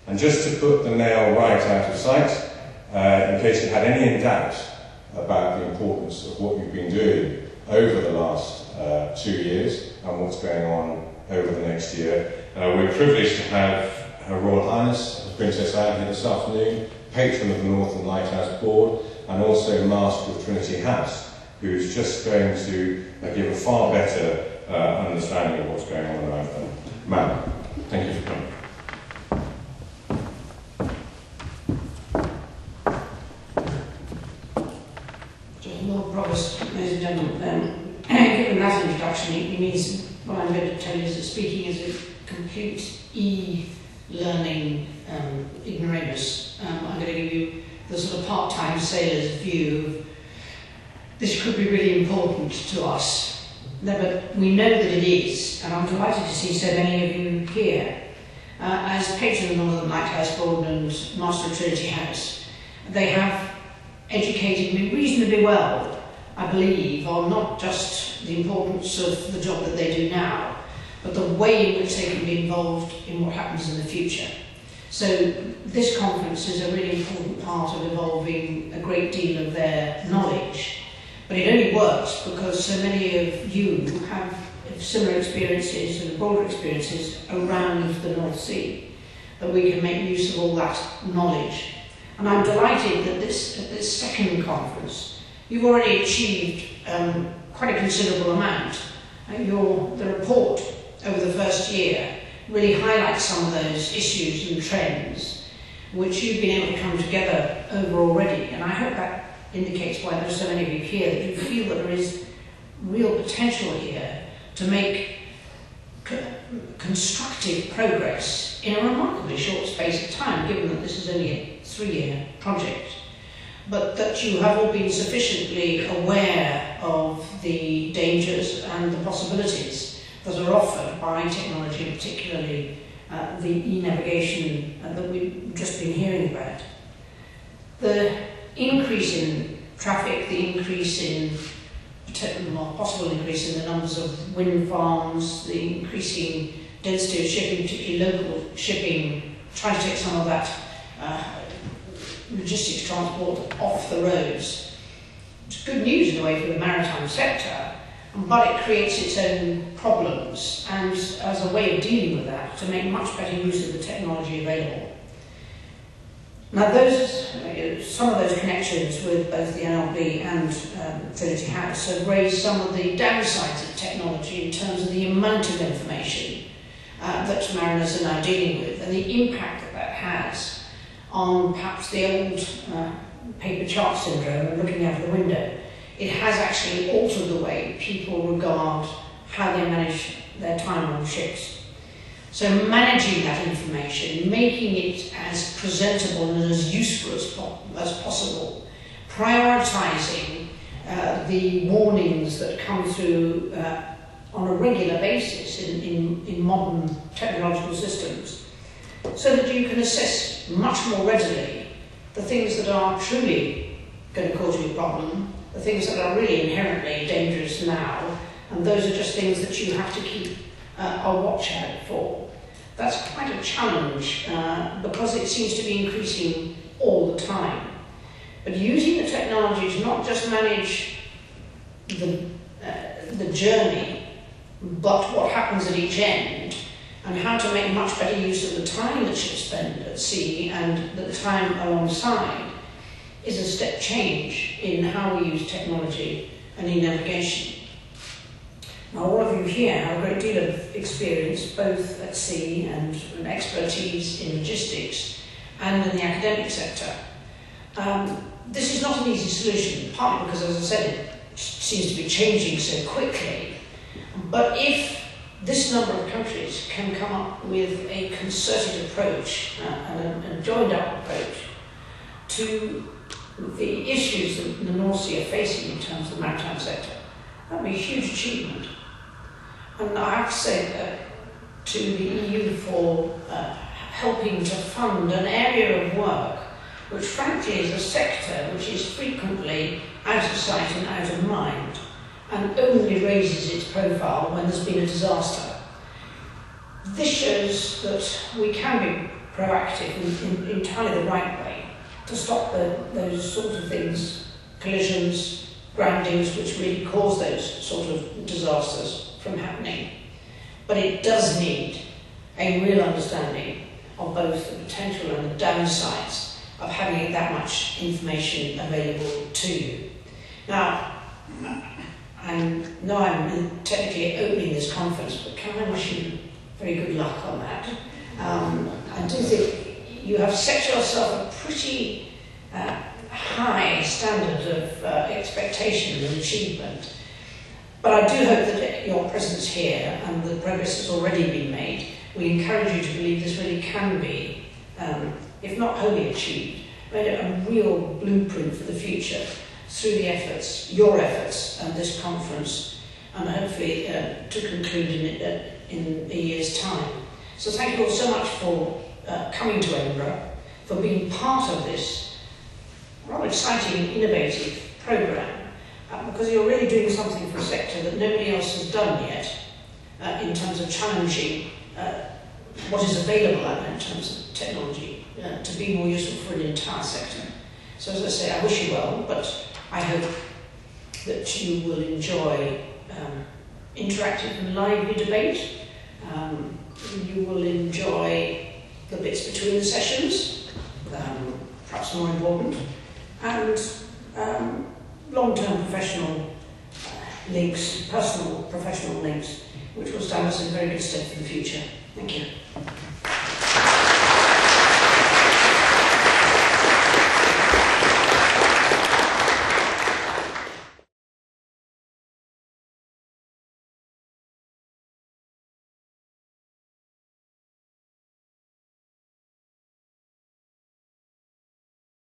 And just to put the nail right out of sight, in case you had any doubt about the importance of what you've been doing over the last 2 years and what's going on over the next year, we're privileged to have Her Royal Highness Princess Anne here this afternoon, patron of the Northern Lighthouse Board, and also Master of Trinity House, who's just going to give a far better understanding of what's going on around them. Ma'am, thank you for coming. Lord Provost, ladies and gentlemen, given that introduction, it means what I'm going to tell you is that speaking as a complete e-learning ignoramus, I'm going to give you the sort of part-time sailor's view of this could be really important to us. No, but we know that it is, and I'm delighted to see so many of you here. As patron of the Northern Lighthouse Board and Master of Trinity House, they have educated me reasonably well, I believe, on not just the importance of the job that they do now, but the way in which they can be involved in what happens in the future. So this conference is a really important part of evolving a great deal of their knowledge, but it only works because so many of you have similar experiences and broader experiences around the North Sea, that we can make use of all that knowledge. And I'm delighted that at this second conference, you've already achieved quite a considerable amount. The report over the first year really highlights some of those issues and trends which you've been able to come together over already. And I hope that indicates why there are so many of you here, that you feel that there is real potential here to make constructive progress in a remarkably short space of time, given that this is only a 3-year project, but that you have all been sufficiently aware of the dangers and the possibilities that are offered by technology, particularly the e-navigation that we've just been hearing about. The increase in traffic, the increase in possible increase in the numbers of wind farms, the increasing density of shipping, particularly local shipping, trying to take some of that logistics transport off the roads. It's good news in a way for the maritime sector, but it creates its own problems, and as a way of dealing with that, to make much better use of the technology available. Now some of those connections with both the NLB and Trinity House have raised some of the downsides of technology in terms of the amount of information that mariners are now dealing with, and the impact that that has on perhaps the old paper chart syndrome and looking out of the window. It has actually altered the way people regard how they manage their time on ships. So managing that information, making it as presentable and as useful as possible, prioritising the warnings that come through on a regular basis in modern technological systems, so that you can assess much more readily the things that are truly going to cause you a problem, the things that are really inherently dangerous now, and those are just things that you have to keep a watch out for. That's quite a challenge because it seems to be increasing all the time. But using the technology to not just manage the journey, but what happens at each end, and how to make much better use of the time that ships spend at sea and the time alongside, is a step change in how we use technology and in navigation. Now, all of you here have a great deal of experience, both at sea and expertise in logistics and in the academic sector. This is not an easy solution, partly because, as I said, it seems to be changing so quickly. But if this number of countries can come up with a concerted approach and a joined-up approach to the issues that the North Sea are facing in terms of the maritime sector, that would be a huge achievement. And I have to say to the EU for helping to fund an area of work which frankly is a sector which is frequently out of sight and out of mind, and only raises its profile when there's been a disaster. This shows that we can be proactive in entirely the right way to stop those sorts of things, collisions, groundings, which really cause those sort of disasters from happening. But it does need a real understanding of both the potential and the downsides of having that much information available to you. Now, I know I'm technically opening this conference, but can I wish you very good luck on that? I do think you have set yourself a pretty high standard of expectation and achievement. But I do hope that your presence here and the progress that's already been made will encourage you to believe this really can be, if not wholly achieved, but a real blueprint for the future through the efforts, your efforts, and this conference, and hopefully to conclude in a year's time. So thank you all so much for coming to Edinburgh, for being part of this rather exciting and innovative programme, because you're really doing something for a sector that nobody else has done yet in terms of challenging what is available out there in terms of technology to be more useful for an entire sector. So as I say, I wish you well, but I hope that you will enjoy interactive and lively debate. You will enjoy the bits between the sessions, perhaps more important, and long-term professional links, personal professional links, which will stand us in very good stead for the future. Thank you.